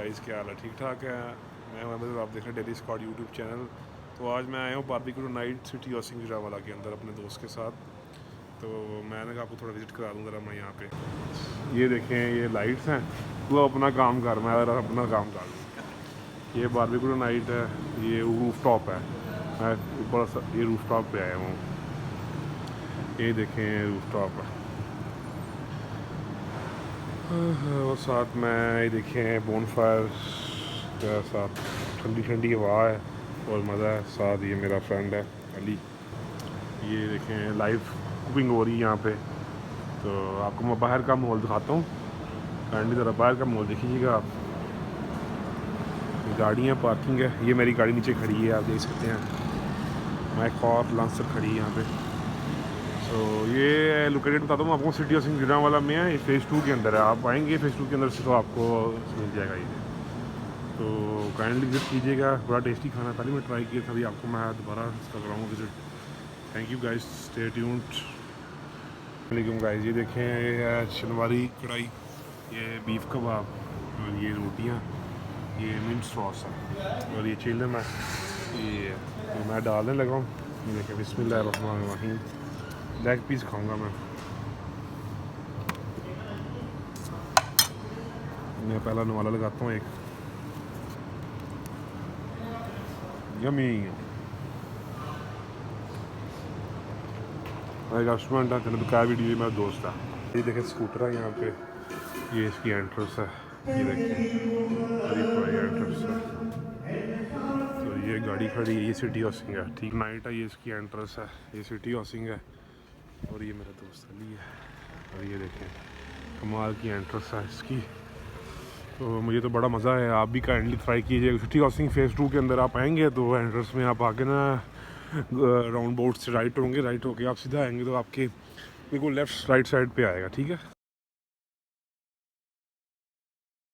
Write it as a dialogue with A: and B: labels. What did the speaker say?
A: Guys, क्या हाल है? ठीक ठाक है। मैं हूं आप देख रहे हैं डेली स्क्वाड यूट्यूब चैनल। तो आज मैं आया हूँ barbecue night city housing Gujranwala के अंदर अपने दोस्त के साथ। तो मैंने कहा आपको थोड़ा विज़िट करा दूँ ज़रा मैं यहाँ पे। ये देखें, ये लाइट्स हैं, वो अपना काम कर, मैं अपना काम कर लूँ। ये बारबेक्यू नाइट है, ये रूफ टॉप है, मैं ऊपर ये रूफ टॉप पर आया हूँ। ये देखें, रूफ टॉप है और साथ में ये देखें बोनफायर के साथ ठंडी ठंडी हवा है और मज़ा है। साथ ये मेरा फ्रेंड है अली। ये देखें लाइव कुकिंग हो रही है यहाँ पे। तो आपको मैं बाहर का माहौल दिखाता हूँ, काइंडली ज़रा बाहर का माहौल देखिएगा आप। गाड़ियाँ पार्किंग है, ये मेरी गाड़ी नीचे खड़ी है, आप देख सकते हैं। मैं और लांसर खड़ी है यहाँ पे। तो ये लोकेटेड बताता हूँ आपको, सिटी हाउसिंग गुजरांवाला में है। ये फ़ेज़ 2 के अंदर है। आप आएंगे फ़ेज़ 2 के अंदर से तो आपको मिल जाएगा ये। तो काइंडली विज़िट कीजिएगा, बड़ा टेस्टी खाना पहले मैं ट्राई किया था, अभी आपको मैं दोबारा इसका कराऊँगा visit. Thank you guys, stay tuned. वालेकुम गाइस, ये देखें, ये है शनवारी कढ़ाई, ये बीफ कबाब और ये रोटियाँ, ये मिंट सॉस है और ये चिल्लम है। ये तो मैं डालने लगा हूँ। ये देखें, बिस्मिल्लाहिर्रहमानिर्रहीम। लेग पीस खाऊंगा मैं पहला नवाला लगाता हूँ एक। यमी रेस्टोरेंट है, तेने बताया वीडियो, मेरा दोस्त है। ये देखें स्कूटर है यहाँ पे, ये इसकी एंट्रेंस है। ये देखें एंट्रेंस है। तो ये गाड़ी खड़ी है, ये सिटी हाउसिंग है, ठीक नाइट है। ये इसकी एंट्रेंस है, ये सिटी हाउसिंग है और ये मेरा दोस्त अली है। और ये देखें कमाल की एंट्रेंस है इसकी। तो मुझे तो बड़ा मज़ा है, आप भी काइंडली ट्राई कीजिए। सिटी हाउसिंग फ़ेज़ 2 के अंदर आप आएंगे तो एंट्रेंस में आप आके ना राउंड बोर्ड से राइट होंगे, राइट होके आप सीधा आएंगे तो आपके बिल्कुल लेफ़्ट राइट साइड पे आएगा, ठीक है।